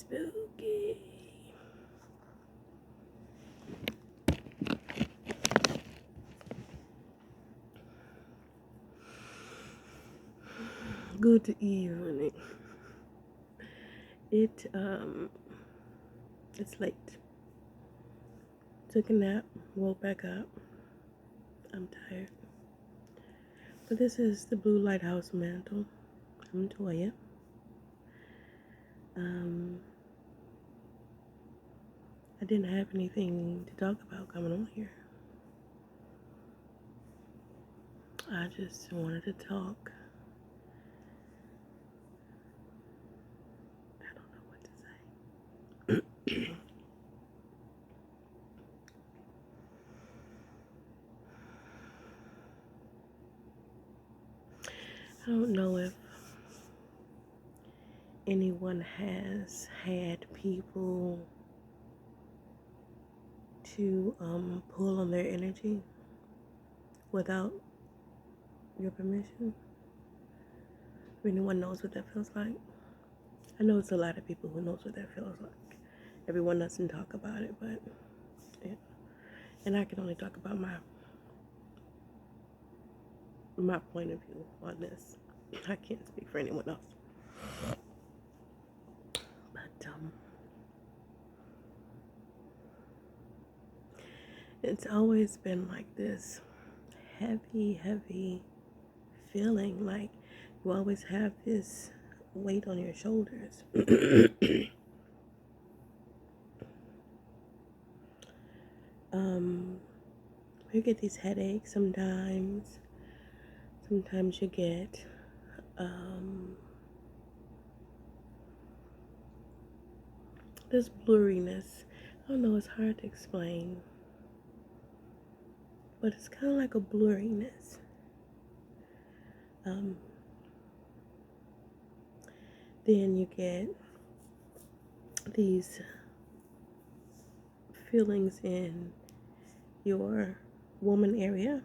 spooky. Good evening. It's late. Took a nap, woke back up. I'm tired. But this is the Blue Lighthouse Mantle. I'm Toya. I didn't have anything to talk about coming on here. I just wanted to talk. I don't know what to say. I don't know if anyone has had people to pull on their energy without your permission. If anyone knows what that feels like. I know it's a lot of people who knows what that feels like. Everyone doesn't talk about it, but yeah. And I can only talk about my point of view on this. I can't speak for anyone else. But it's always been like this heavy feeling, like you always have this weight on your shoulders. You get these headaches sometimes. Sometimes you get this blurriness. I don't know, it's hard to explain. But it's kind of like a blurriness. Then you get these feelings in your woman area.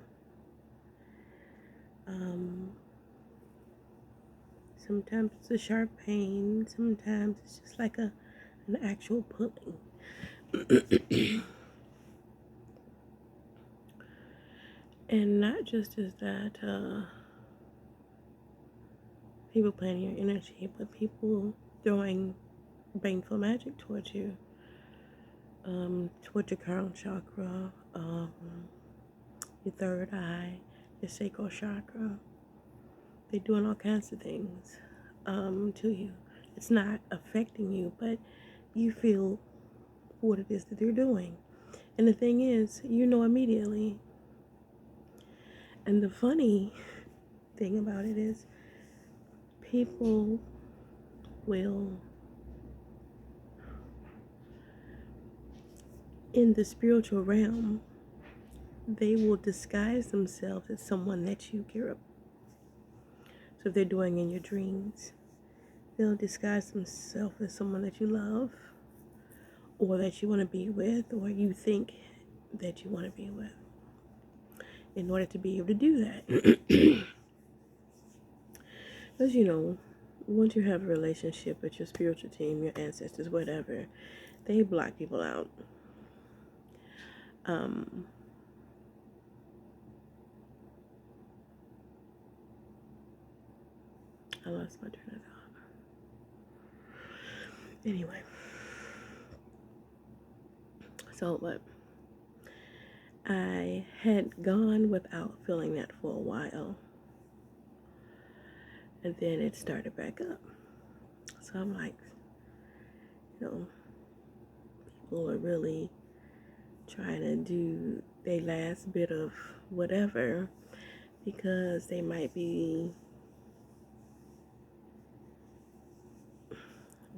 Sometimes it's a sharp pain. Sometimes it's just like an actual pulling. And not just is that people playing your energy, but people throwing baneful magic towards you, towards your crown chakra, your third eye, your sacral chakra. They're doing all kinds of things to you. It's not affecting you, but you feel what it is that they're doing. And the thing is, you know immediately. And the funny thing about it is, people will, in the spiritual realm, they will disguise themselves as someone that you care about. So if they're doing in your dreams, they'll disguise themselves as someone that you love, or that you want to be with, or you think that you want to be with, in order to be able to do that. Because, you know, once you have a relationship with your spiritual team, your ancestors, whatever, they block people out. I lost my train of thought. Anyway, so what? I had gone without feeling that for a while, and then it started back up. So I'm like, you know, people are really trying to do their last bit of whatever, because they might be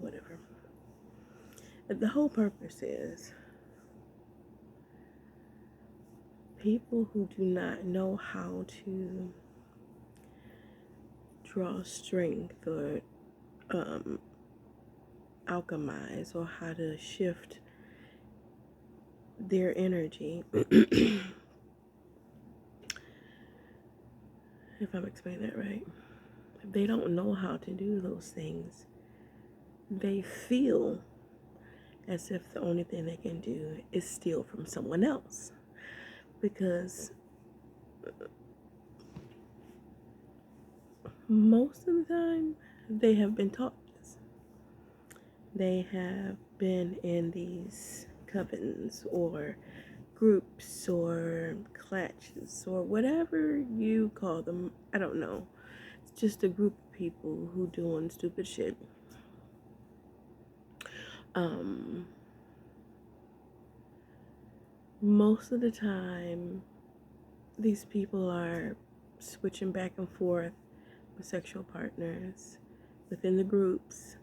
whatever. The whole purpose is people who do not know how to draw strength or alchemize, or how to shift their energy. If I'm explaining that right, if they don't know how to do those things, they feel as if the only thing they can do is steal from someone else. Because most of the time, they have been taught this. They have been in these covens or groups or clutches or whatever you call them. I don't know. It's just a group of people who doing stupid shit. Most of the time, these people are switching back and forth with sexual partners within the groups.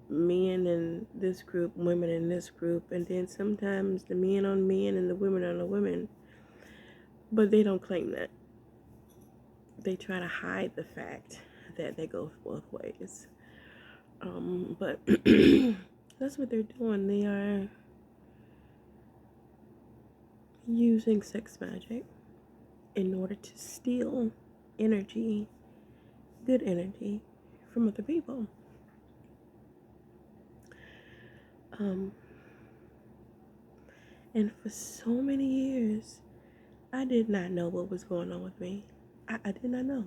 Men in this group, women in this group, and then sometimes the men on men and the women on the women. But they don't claim that. They try to hide the fact that they go both ways. But that's what they're doing. They are using sex magic in order to steal energy, good energy, from other people. And for so many years, I did not know what was going on with me. I did not know.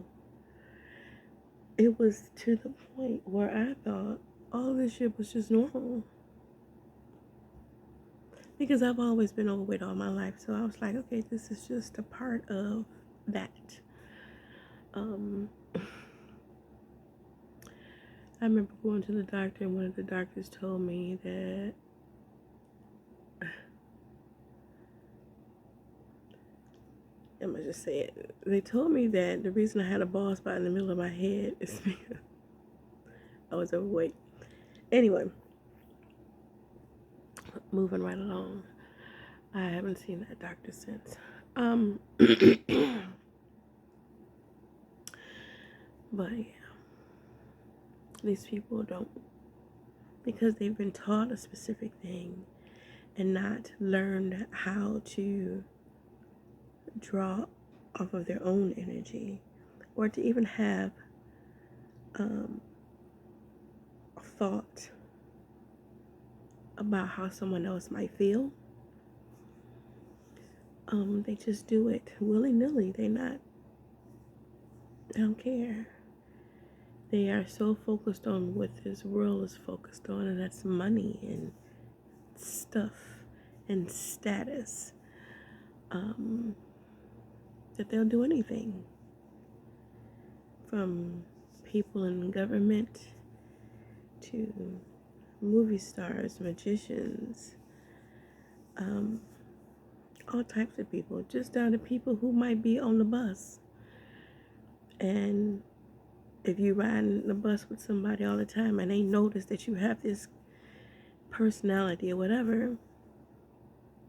It was to the point where I thought all this shit was just normal. Because I've always been overweight all my life. So I was like, okay, this is just a part of that. I remember going to the doctor, and one of the doctors told me that I'm gonna just say it. They told me that the reason I had a bald spot in the middle of my head is because I was overweight. Anyway, moving right along. I haven't seen that doctor since. But yeah, these people don't, because they've been taught a specific thing and not learned how to draw off of their own energy, or to even have a thought about how someone else might feel. They just do it willy-nilly. They don't care. They are so focused on what this world is focused on, and that's money and stuff and status, that they'll do anything. From people in government to movie stars, magicians, all types of people, just down to people who might be on the bus. And if you ride in the bus with somebody all the time and they notice that you have this personality or whatever,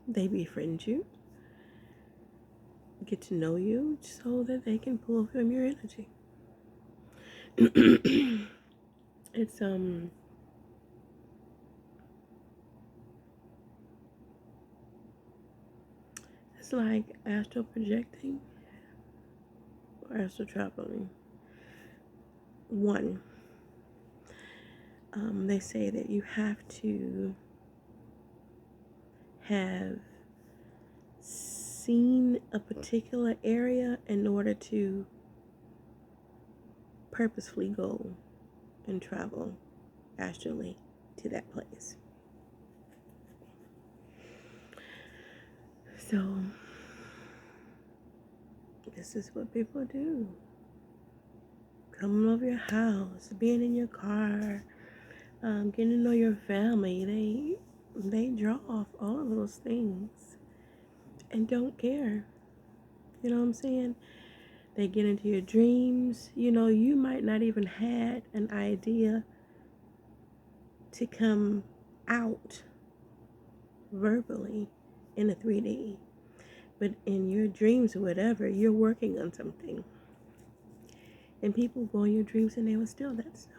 they befriend you, get to know you, so that they can pull from your energy. It's like astral projecting or astral traveling. One, they say that you have to have seen a particular area in order to purposefully go and travel astrally to that place. So this is what people do. Coming over your house, being in your car, getting to know your family. They draw off all of those things and don't care. You know what I'm saying? They get into your dreams. You know, you might not even had an idea to come out verbally in a 3D. But in your dreams or whatever, you're working on something. And people go in your dreams and they will steal that stuff.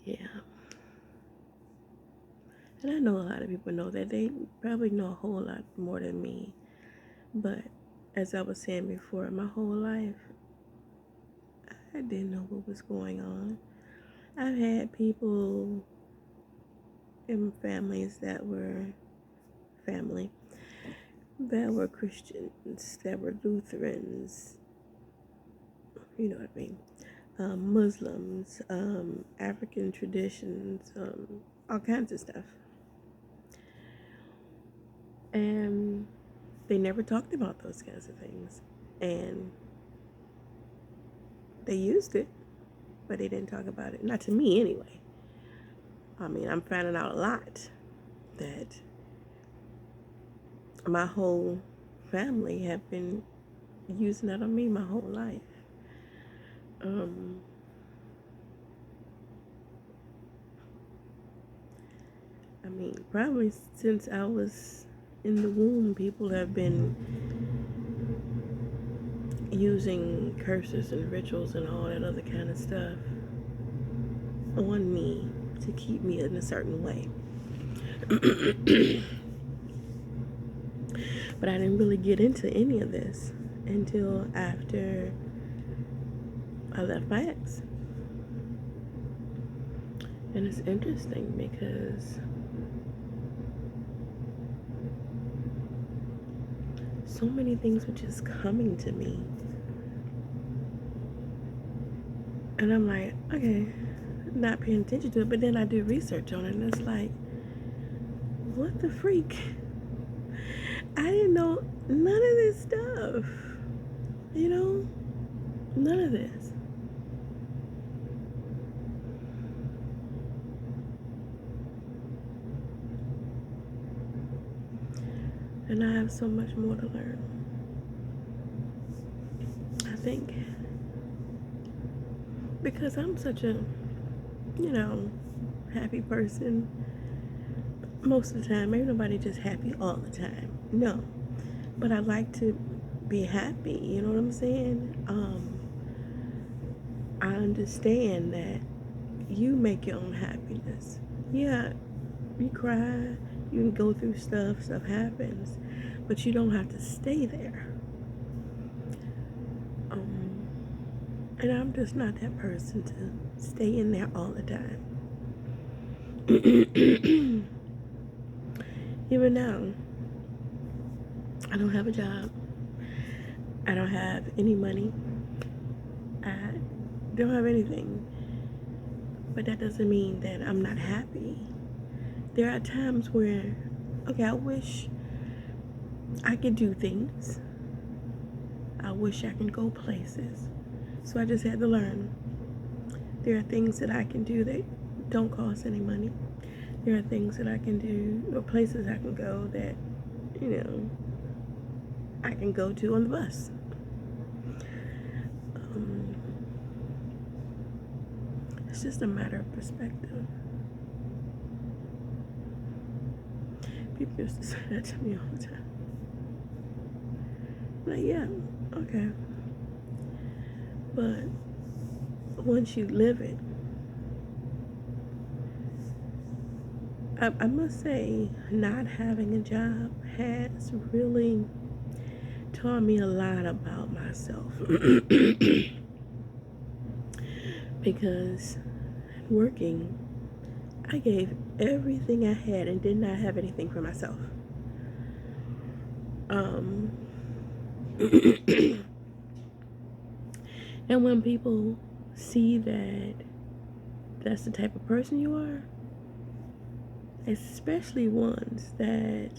Yeah. And I know a lot of people know that. They probably know a whole lot more than me. But as I was saying before, my whole life, I didn't know what was going on. I've had people in families that were family, that were Christians, that were Lutherans, you know what I mean, Muslims, African traditions, all kinds of stuff. And they never talked about those kinds of things. And they used it, but they didn't talk about it. Not to me, anyway. I mean, I'm finding out a lot that my whole family have been using that on me my whole life. I mean, probably since I was in the womb, people have been using curses and rituals and all that other kind of stuff on me to keep me in a certain way. But I didn't really get into any of this until after I left my ex. And it's interesting because so many things were just coming to me. And I'm like, okay, not paying attention to it. But then I do research on it, and it's like, what the freak? I didn't know none of this stuff. You know? None of this. And I have so much more to learn. I think because I'm such a, happy person most of the time. Ain't nobody just happy all the time. No. But I like to be happy, you know what I'm saying? I understand that you make your own happiness. Yeah, you cry, you can go through stuff happens, but you don't have to stay there. And I'm just not that person to stay in there all the time. Even now, I don't have a job. I don't have any money. I don't have anything. But that doesn't mean that I'm not happy. There are times where, okay, I wish I could do things. I wish I can go places. So I just had to learn. There are things that I can do that don't cost any money. There are things that I can do, or places I can go that, I can go to on the bus. It's just a matter of perspective. People used to say that to me all the time. Like, yeah, okay. But once you live it, I must say, not having a job has really taught me a lot about myself. Because working, I gave everything I had and did not have anything for myself. And when people see that that's the type of person you are, especially ones that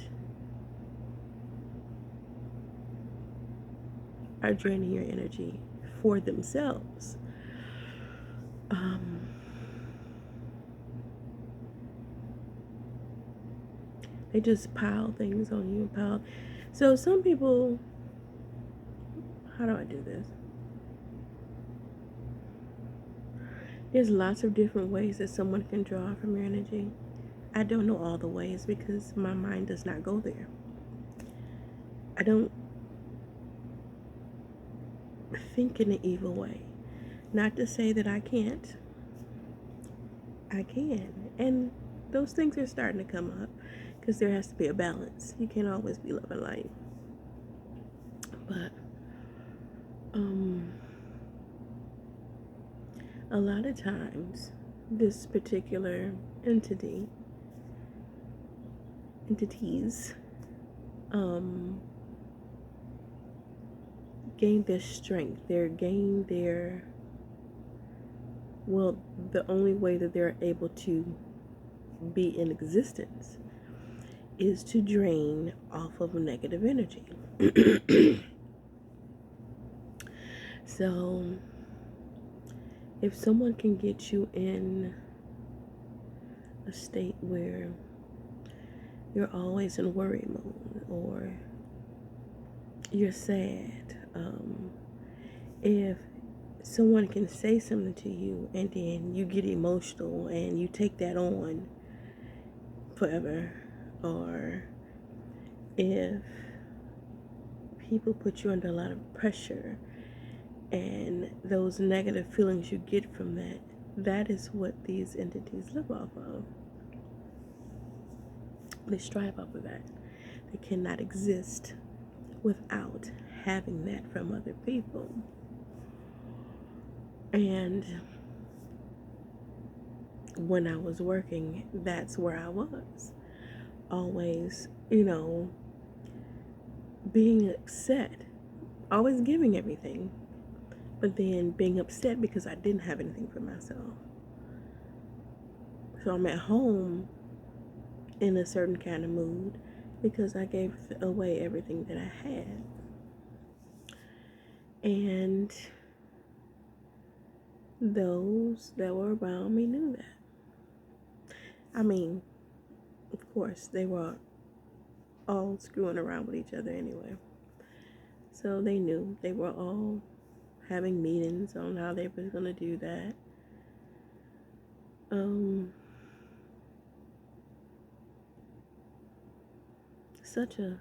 are draining your energy for themselves, they just pile things on you. So some people, how do I do this? There's lots of different ways that someone can draw from your energy. I don't know all the ways because my mind does not go there. I don't think in an evil way. Not to say that I can't. I can. And those things are starting to come up because there has to be a balance. You can't always be love and light. But a lot of times this particular entities gain their strength. Well, the only way that they're able to be in existence is to drain off of negative energy. So if someone can get you in a state where you're always in worry mode, or you're sad, if someone can say something to you and then you get emotional and you take that on forever, or if people put you under a lot of pressure and those negative feelings you get from that, that is what these entities live off of. They strive off of that. They cannot exist without having that from other people. And when I was working, that's where I was. Always, being upset, always giving everything, but then being upset because I didn't have anything for myself. So I'm at home in a certain kind of mood because I gave away everything that I had. And those that were around me knew that. I mean, of course, they were all screwing around with each other anyway. So they knew. They were all having meetings on how they were going to do that. Such a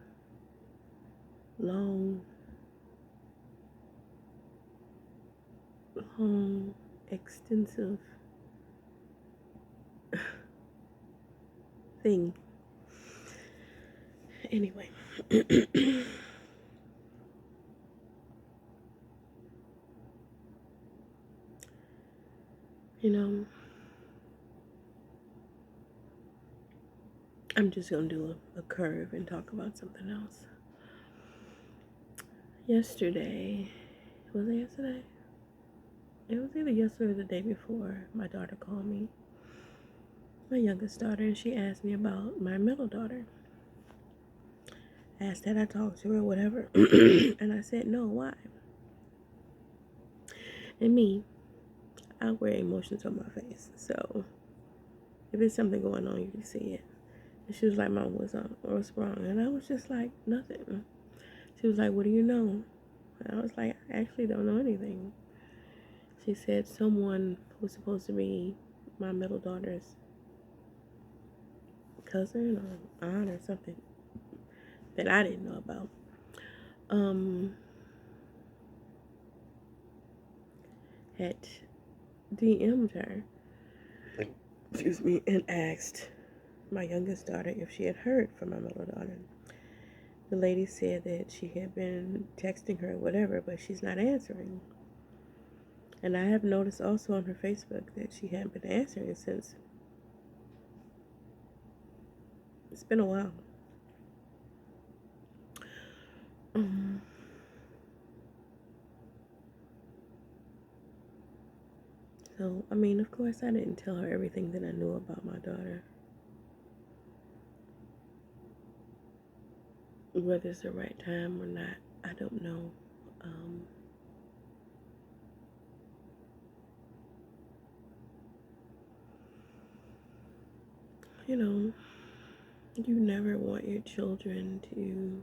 long, extensive thing. Anyway. I'm just going to do a curve and talk about something else. Yesterday, was it yesterday? It was either yesterday or the day before. My daughter called me, my youngest daughter, and she asked me about my middle daughter. Asked that I talked to her or whatever. And I said, no, why? And me, I wear emotions on my face. So if there's something going on, you can see it. And she was like, Mom, what's wrong? And I was just like, nothing. She was like, what do you know? And I was like, I actually don't know anything. She said someone who's supposed to be my middle daughter's cousin or aunt or something that I didn't know about, had DM'd her, and asked my youngest daughter if she had heard from my middle daughter. The lady said that she had been texting her or whatever, but she's not answering. And I have noticed also on her Facebook that she hadn't been answering since. It's been a while. So, I mean, of course, I didn't tell her everything that I knew about my daughter. Whether it's the right time or not, I don't know. You never want your children to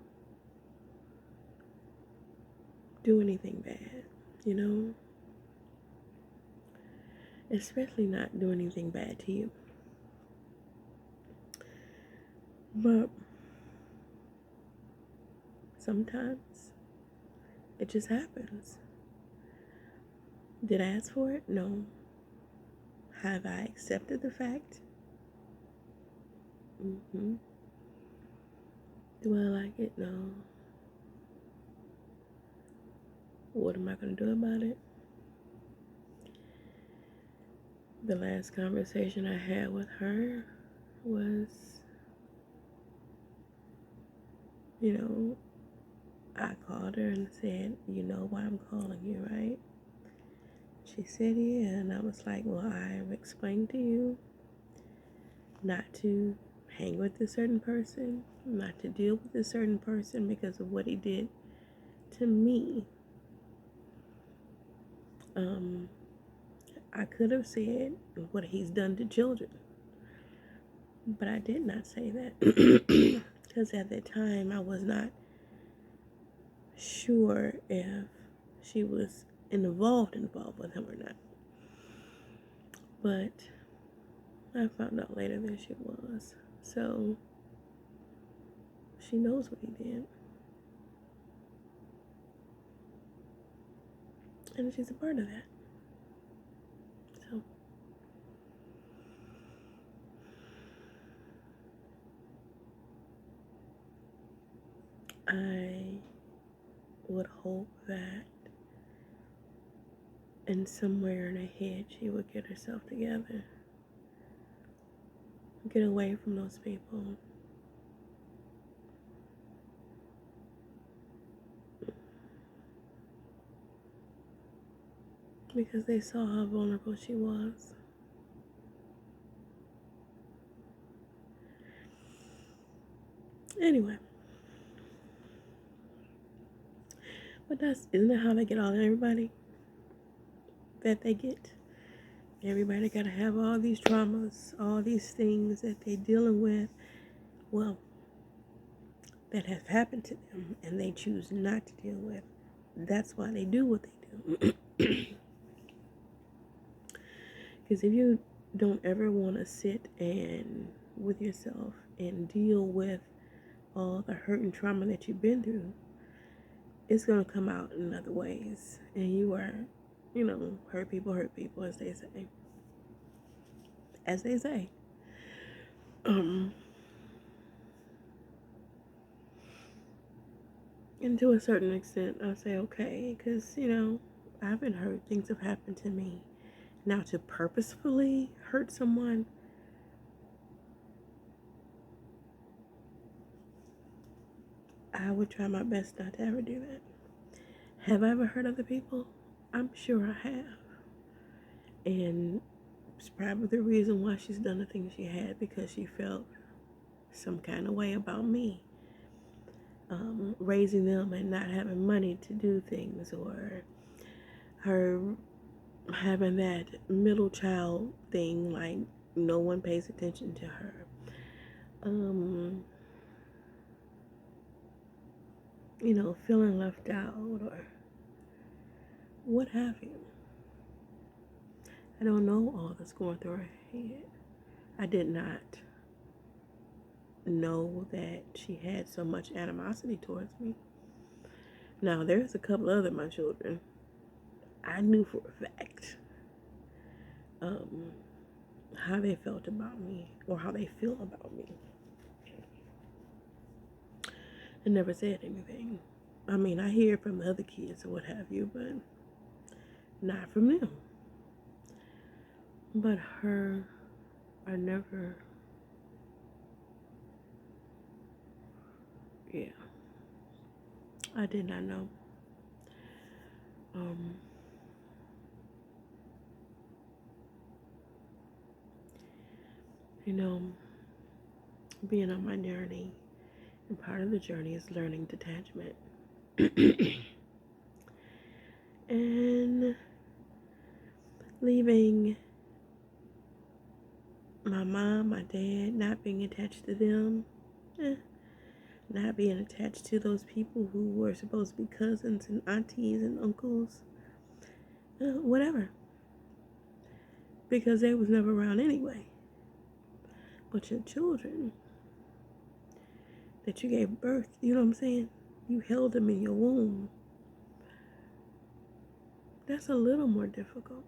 do anything bad, especially not do anything bad to you. But sometimes it just happens. Did I ask for it? No. Have I accepted the fact? Do I like it? No. What am I going to do about it? The last conversation I had with her was, I called her and said, you know why I'm calling you, right? She said, yeah. And I was like, well, I've explained to you not to hang with a certain person, not to deal with a certain person because of what he did to me. I could have said what he's done to children, but I did not say that because at that time I was not sure if she was involved with him or not. But I found out later that she was. So she knows what he did. And she's a part of that. So I would hope that in somewhere in her head she would get herself together. Get away from those people. Because they saw how vulnerable she was. Anyway. But isn't that how they get all everybody that they get? Everybody gotta have all these traumas, all these things that they're dealing with, well, that have happened to them and they choose not to deal with. That's why they do what they do. Because if you don't ever want to sit and with yourself and deal with all the hurt and trauma that you've been through, it's going to come out in other ways. And you are, hurt people, as they say. As they say. And to a certain extent, I'll say, okay, because, I've been hurt. Things have happened to me. Now, to purposefully hurt someone, I would try my best not to ever do that. Have I ever hurt other people? I'm sure I have. And it's probably the reason why she's done the things she had, because she felt some kind of way about me. Raising them and not having money to do things, or her having that middle child thing, like no one pays attention to her. Feeling left out or what have you. I don't know all that's going through her head. I did not know that she had so much animosity towards me. Now, there's a couple other of my children. I knew for a fact how they felt about me or how they feel about me. I never said anything. I mean, I hear from the other kids or what have you, but not from them. But her, I never, I did not know. Being on my journey, and part of the journey is learning detachment. And leaving my mom, my dad, not being attached to them, not being attached to those people who were supposed to be cousins and aunties and uncles, whatever, because they was never around anyway. But your children that you gave birth, you know what I'm saying? You held them in your womb. That's a little more difficult.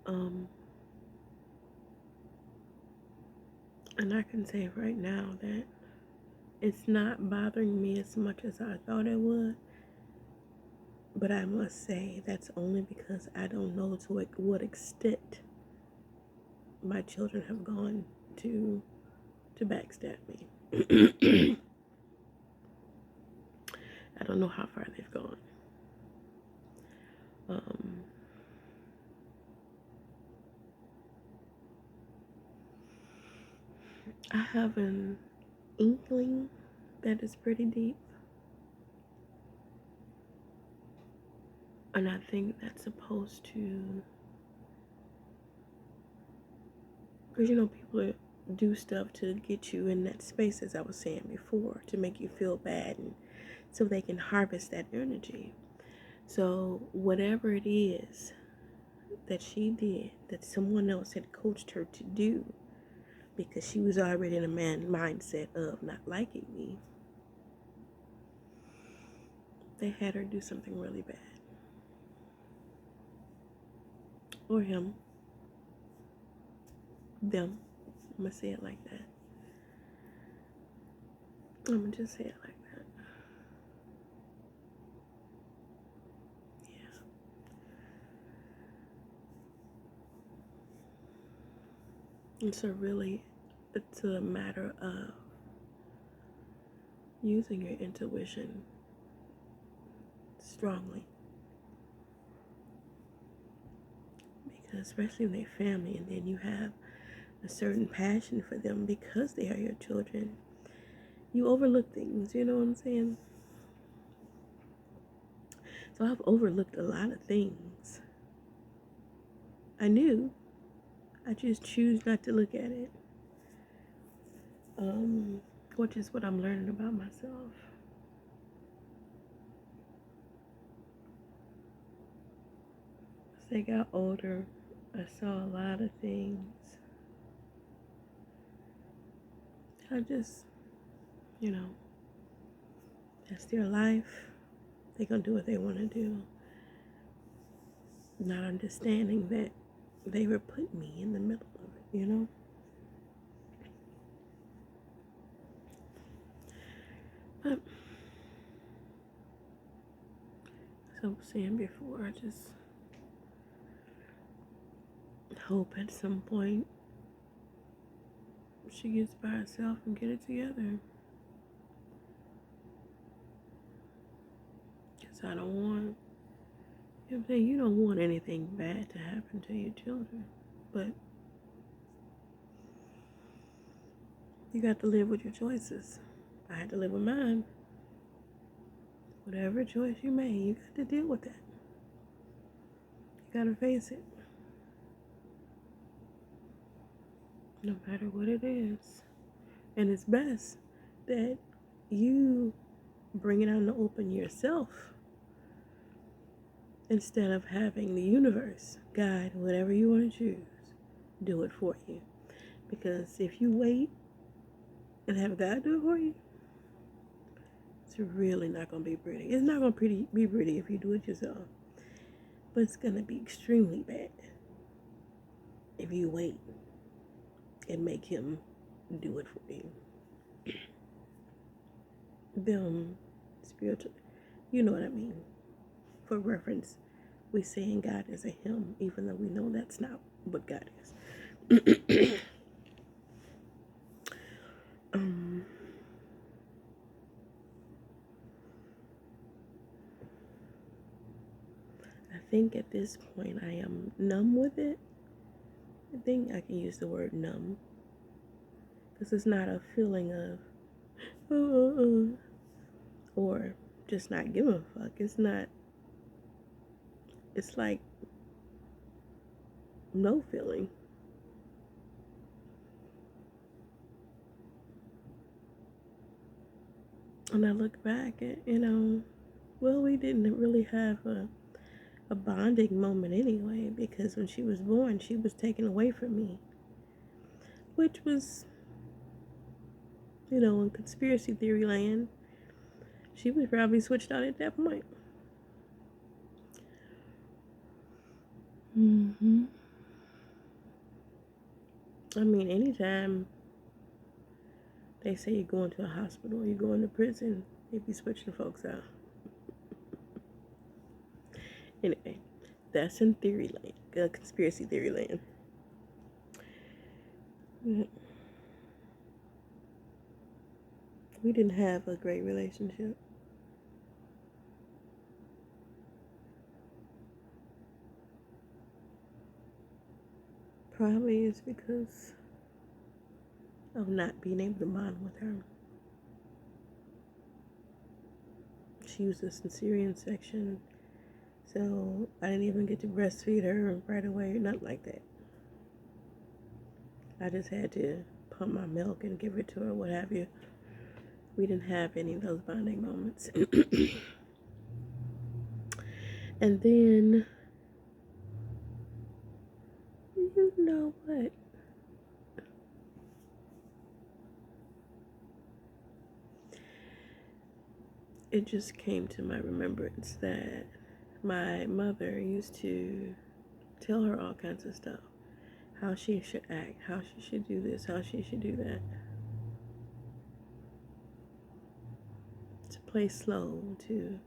And I can say right now that it's not bothering me as much as I thought it would. But I must say that's only because I don't know to what extent my children have gone to backstab me. I don't know how far they've gone. Um, I have an inkling that is pretty deep. And I think that's supposed to, because people do stuff to get you in that space, as I was saying before, to make you feel bad, and so they can harvest that energy. So whatever it is that she did, that someone else had coached her to do, because she was already in a mindset of not liking me, they had her do something really bad. Or him. Them. I'm gonna say it like that. I'm gonna just say it like that. Yeah. And so really, it's a matter of using your intuition strongly. Because especially when they're family, and then you have a certain passion for them because they are your children, you overlook things, you know what I'm saying? So I've overlooked a lot of things. I knew. I just choose not to look at it. Which is what I'm learning about myself. As they got older, I saw a lot of things. I just, that's their life. They're going to do what they want to do. Not understanding that they were putting me in the middle of it, But, as I was saying before, I just hope at some point she gets by herself and get it together. Because I don't want, you don't want anything bad to happen to your children. But you got to live with your choices. I had to live with mine. Whatever choice you made, you got to deal with that. You got to face it. No matter what it is. And it's best that you bring it out in the open yourself instead of having the universe guide whatever you want to choose, do it for you. Because if you wait and have God do it for you, it's really not going to be pretty. It's not going to be pretty if you do it yourself. But it's going to be extremely bad if you wait and make him do it for you. Them spiritual, you know what I mean. For reference, we saying God is a him, even though we know that's not what God is. I think at this point I am numb with it. I think I can use the word numb. Because it's not a feeling of, or just not giving a fuck. It's not, it's like no feeling. And I look back at, well, we didn't really have a bonding moment anyway, because when she was born, she was taken away from me. Which was, in conspiracy theory land, she was probably switched out at that point. I mean, anytime they say you're going to a hospital or you're going to prison, they be switching folks out. Anyway, that's in theory land, conspiracy theory land. We didn't have a great relationship. Probably it's because of not being able to bond with her. She was a cesarean section, so I didn't even get to breastfeed her right away, nothing like that. I just had to pump my milk and give it to her, what have you. We didn't have any of those bonding moments. And then, you know what? It just came to my remembrance that my mother used to tell her all kinds of stuff. How she should act, how she should do this, how she should do that. To play slow, to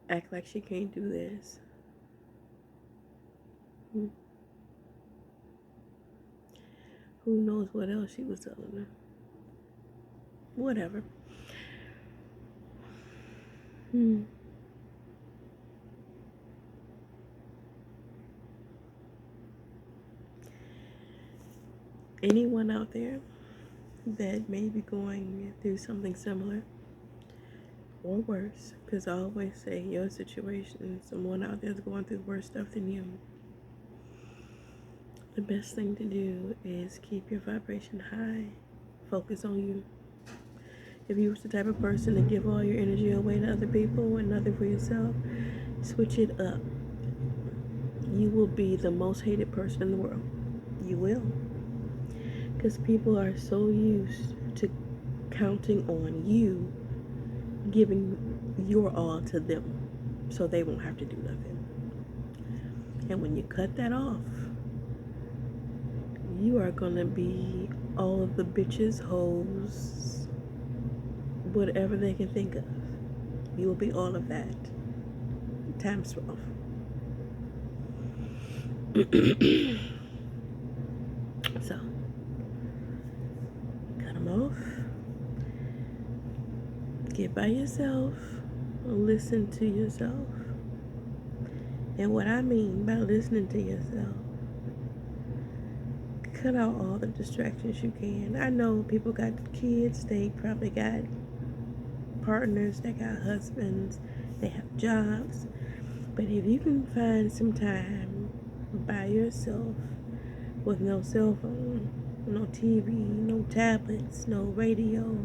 act like she can't do this. Who knows what else she was telling her. Whatever. Anyone out there that may be going through something similar or worse, because I always say your situation, someone out there is going through worse stuff than you. The best thing to do is keep your vibration high. Focus on you. If you was the type of person to give all your energy away to other people and nothing for yourself, switch it up. You will be the most hated person in the world. You will. Because people are so used to counting on you giving your all to them so they won't have to do nothing. And when you cut that off, you are going to be all of the bitches, hoes, whatever they can think of. You will be all of that times 12. So, cut them off. Get by yourself. Listen to yourself. And what I mean by listening to yourself, cut out all the distractions you can. I know people got kids, they probably got partners, they got husbands, they have jobs. But if you can find some time by yourself with no cell phone, no TV, no tablets, no radio,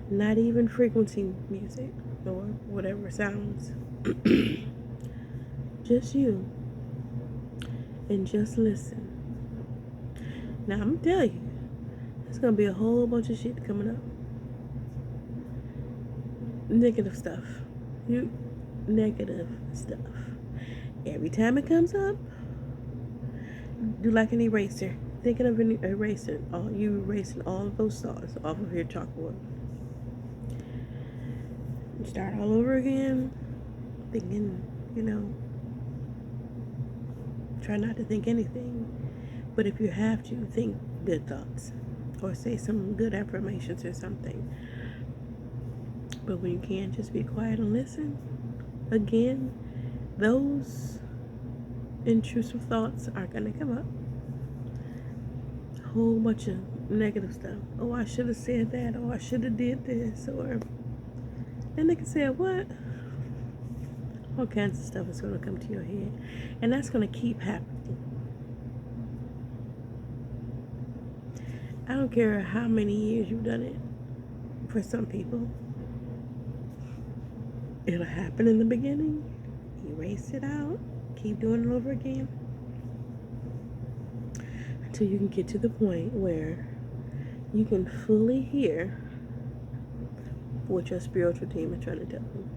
not even frequency music or whatever sounds, just you, and just listen. Now I'm gonna tell you, there's gonna be a whole bunch of shit coming up. Negative stuff. Negative stuff. Every time it comes up, do like an eraser. Thinking of an eraser. You erasing all of those thoughts off of your chalkboard. You start all over again, thinking, try not to think anything. But if you have to, think good thoughts. Or say some good affirmations or something. But when you can't, just be quiet and listen. Again, those intrusive thoughts are going to come up. A whole bunch of negative stuff. Oh, I should have said that. Oh, I should have did this. And they can say, what? All kinds of stuff is going to come to your head. And that's going to keep happening. I don't care how many years you've done it. For some people, it'll happen in the beginning. Erase it out. Keep doing it over again. Until you can get to the point where you can fully hear what your spiritual team is trying to tell you.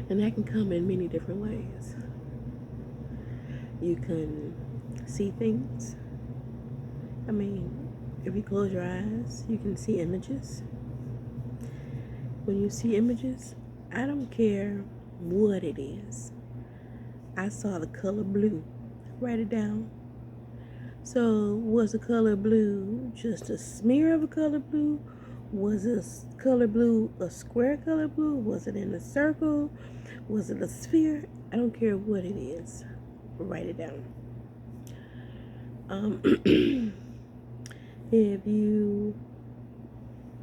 And that can come in many different ways. You can see things. If you close your eyes, you can see images. when you see images, I don't care what it is. I saw the color blue. Write it down. So, was the color blue just a smear of a color blue? Was this color blue a square color blue? Was it in a circle? Was it a sphere? I don't care what it is. Write it down. If you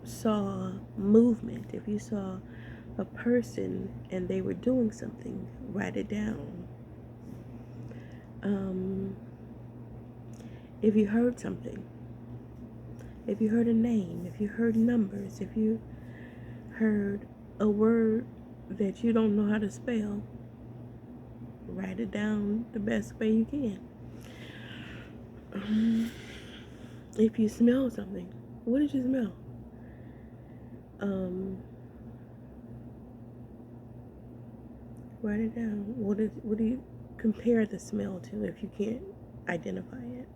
saw movement, if you saw a person and they were doing something, write it down. If you heard something, if you heard a name, if you heard numbers, if you heard a word that you don't know how to spell, write it down the best way you can. If you smell something, what did you smell? Write it down. What do you compare the smell to if you can't identify it?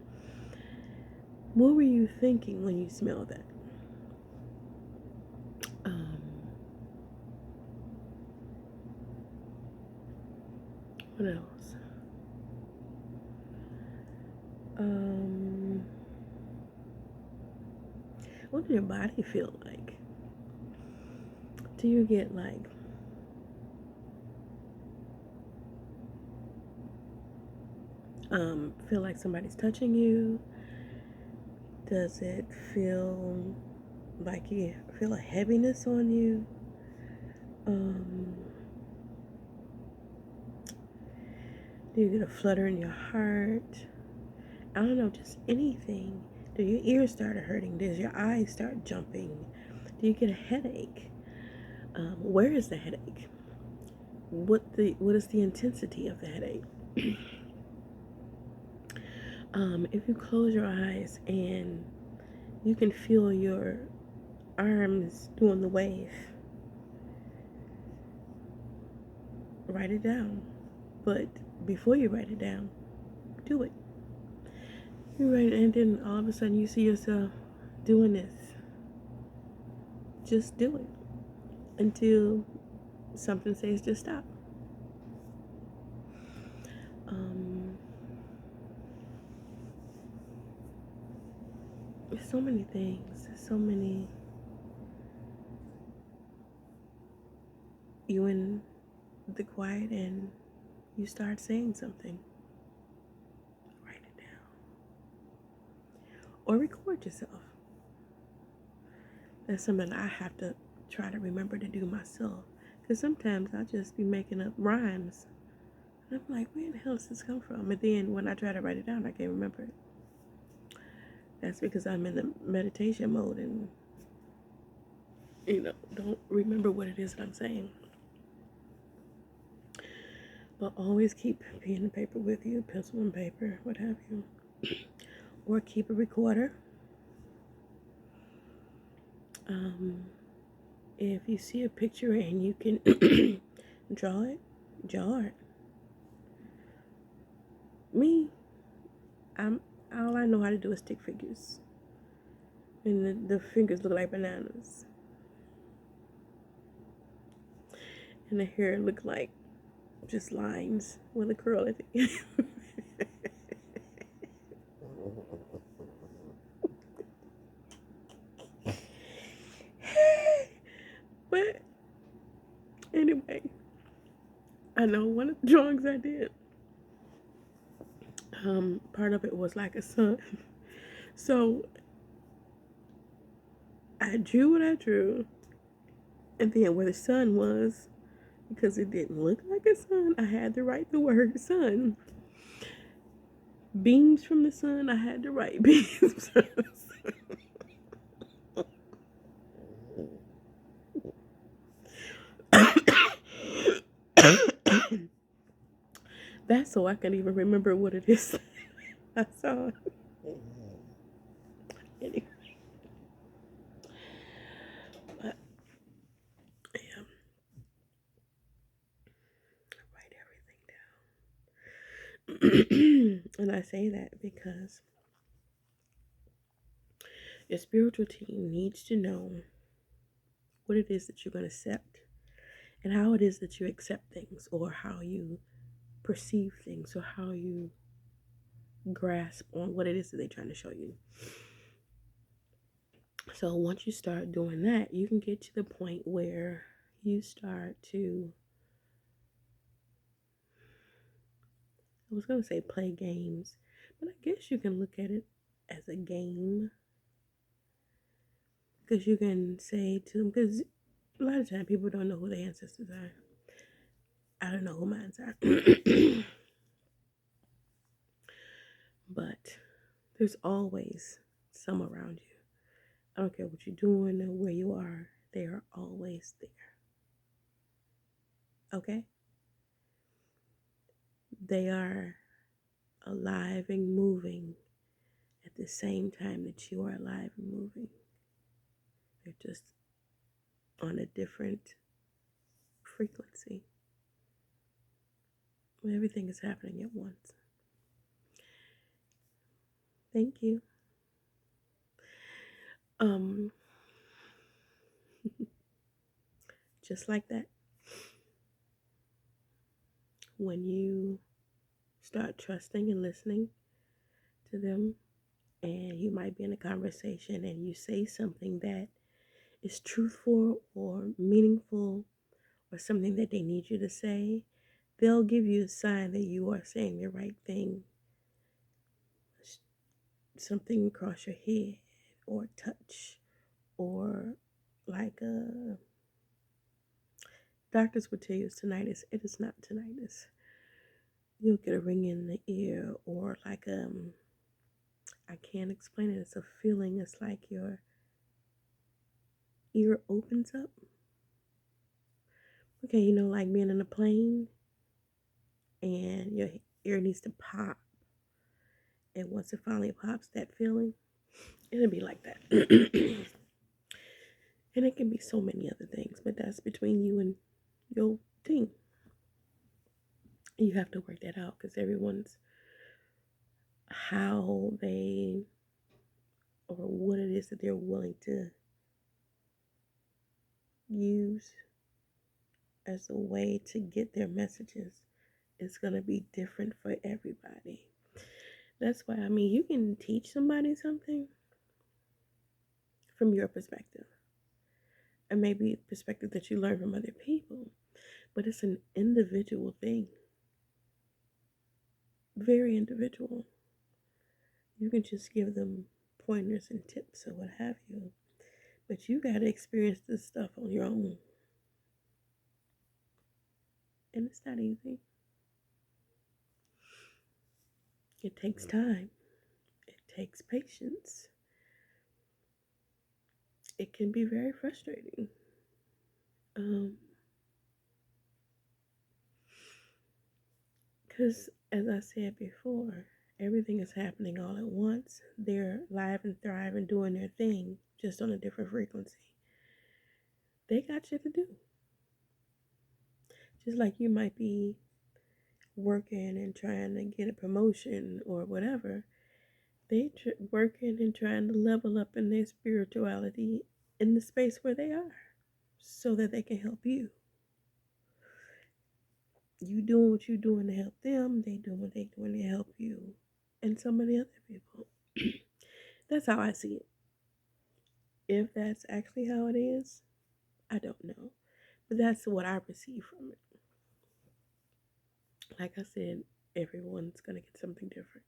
What were you thinking when you smelled that? What else? What does your body feel like? Do you get like feel like somebody's touching you? Does it feel like you feel a heaviness on you? Do you get a flutter in your heart? I don't know, just anything. Do your ears start hurting? Does your eyes start jumping? Do you get a headache? Where is the headache? What is the intensity of the headache? If you close your eyes and you can feel your arms doing the wave, write it down. But before you write it down, do it. You write it, and then all of a sudden you see yourself doing this. Just do it until something says just stop. There's so many things. So many. You in the quiet and you start saying something. Write it down. Or record yourself. That's something I have to try to remember to do myself. Because sometimes I'll just be making up rhymes. And I'm like, where the hell does this come from? And then when I try to write it down, I can't remember it. That's because I'm in the meditation mode and, don't remember what it is that I'm saying. But always keep pen and paper with you, pencil and paper, what have you. Or keep a recorder. If you see a picture and you can draw it. Me, all I know how to do is stick figures. And the fingers look like bananas. And the hair look like just lines with a curl at the end. But anyway, I know one of the drawings I did, part of it was like a sun. So I drew what I drew, and then where the sun was, because it didn't look like a sun, I had to write the word sun. Beams from the sun, I had to write beams from the sun. That's so I can even remember what it is I saw. Anyway. But, yeah. Write everything down. And I say that because your spiritual team needs to know what it is that you're going to accept and how it is that you accept things, or how you perceive things, or how you grasp on what it is that they're trying to show you. So once you start doing that, you can get to the point where you start to, I was going to say play games, but I guess you can look at it as a game. Because you can say to them, because a lot of times people don't know who their ancestors are. I don't know who mine are. But there's always some around you. I don't care what you're doing or where you are, they are always there. Okay? They are alive and moving at the same time that you are alive and moving. They're just on a different frequency. Everything is happening at once. Thank you. Just like that. When you start trusting and listening to them, and you might be in a conversation and you say something that is truthful or meaningful or something that they need you to say, they'll give you a sign that you are saying the right thing. Something across your head, or touch, or like doctors would tell you it's tinnitus. It is not tinnitus. You'll get a ring in the ear, or like I can't explain it. It's a feeling. It's like your ear opens up. Okay, you know, like being in a plane and your ear needs to pop. And once it finally pops, that feeling, it'll be like that. And it can be so many other things, but that's between you and your team. You have to work that out, because everyone's how they, or what it is that they're willing to use as a way to get their messages is going to be different for everybody. That's why, I mean, you can teach somebody something from your perspective, and maybe perspective that you learn from other people, but it's an individual thing. Very individual. You can just give them pointers and tips or what have you, but you got to experience this stuff on your own. And it's not easy. It takes time. It takes patience. It can be very frustrating. Because, as I said before, everything is happening all at once. They're live and thrive and doing their thing, just on a different frequency. They got shit to do. Just like you might be working and trying to get a promotion or whatever, they working and trying to level up in their spirituality in the space where they are, so that they can help you. You doing what you doing to help them, they doing what they doing to help you and some of the other people. That's how I see it. If that's actually how it is, I don't know. But that's what I receive from it. Like I said, everyone's gonna get something different.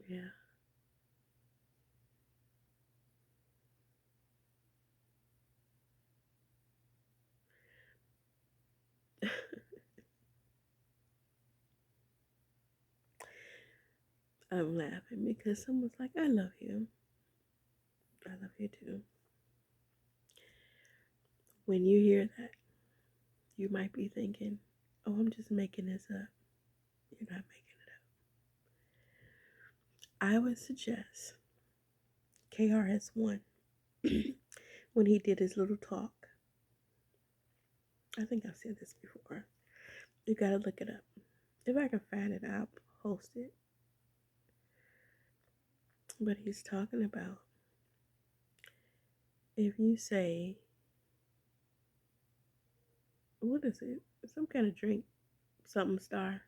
Yeah. I'm laughing because someone's like, I love you. I love you too. When you hear that, you might be thinking, oh, I'm just making this up. You're not making it up. I would suggest KRS-One when he did his little talk. I think I've said this before. You gotta look it up. If I can find it, I'll post it. But he's talking about if you say, what is it? Some kind of drink, something star.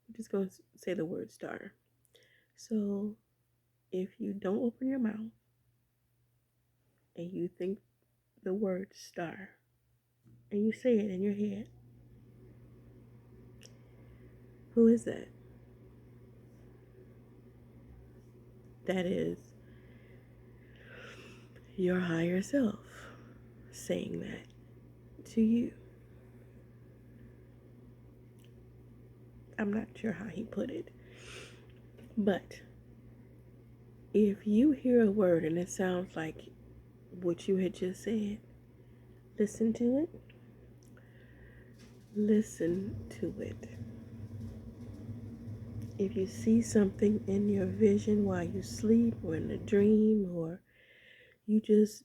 I'm just going to say the word star. So if you don't open your mouth and you think the word star and you say it in your head, who is that? That is your higher self saying that to you. I'm not sure how he put it, but if you hear a word and it sounds like what you had just said, listen to it. Listen to it. If you see something in your vision while you sleep or in a dream, or you just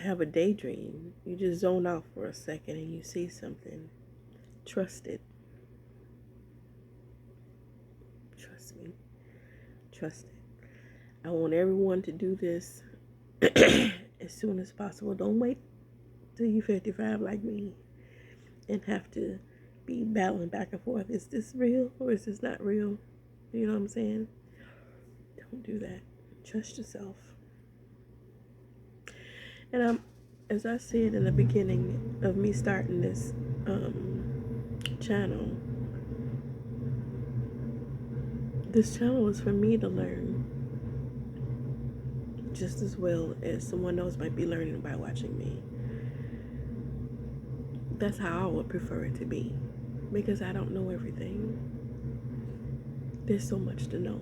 have a daydream, you just zone out for a second and you see something, trust it. Trust me. Trust it. I want everyone to do this as soon as possible. Don't wait till you're 55 like me and have to be battling back and forth. Is this real or is this not real? You know what I'm saying? Don't do that. Trust yourself. And as I said in the beginning of me starting this channel, this channel is for me to learn just as well as someone else might be learning by watching me. That's how I would prefer it to be, because I don't know everything. There's so much to know.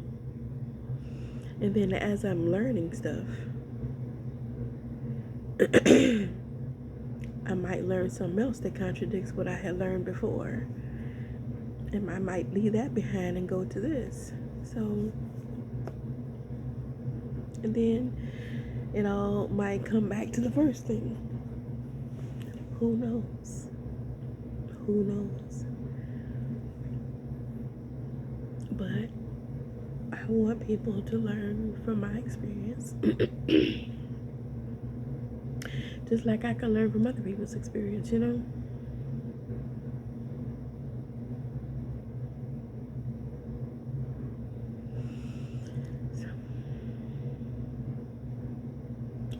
And then as I'm learning stuff, I might learn something else that contradicts what I had learned before. And I might leave that behind and go to this. So, and then it all might come back to the first thing. Who knows? Who knows? But I want people to learn from my experience. Just like I can learn from other people's experience, you know? So,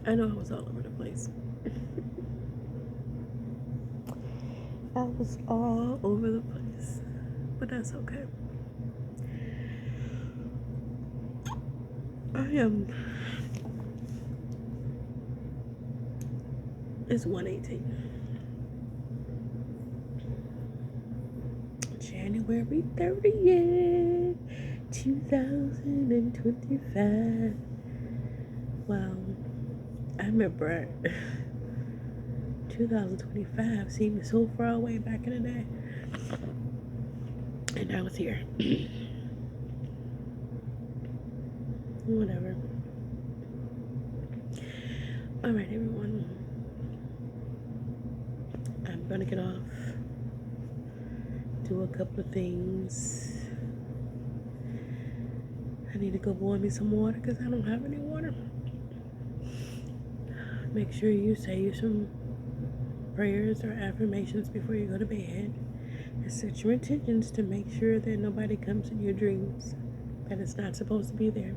I know I was all over the place. I was all over the place. But that's okay. It's 1:18. January 30th, 2025. Wow. I remember 2025 seemed so far away back in the day. And I was here. Whatever. Alright, everyone. I'm gonna get off. Do a couple of things. I need to go boil me some water because I don't have any water. Make sure you say some prayers or affirmations before you go to bed. And set your intentions to make sure that nobody comes in your dreams that is not supposed to be there.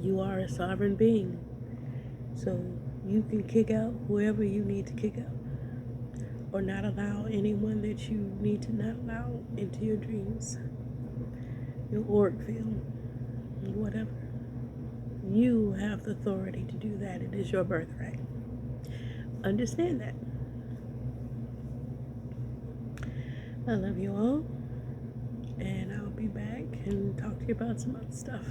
You are a sovereign being. So you can kick out whoever you need to kick out, or not allow anyone that you need to not allow into your dreams, your org field, whatever. You have the authority to do that. It is your birthright. Understand that. I love you all, and I'll be back and talk to you about some other stuff.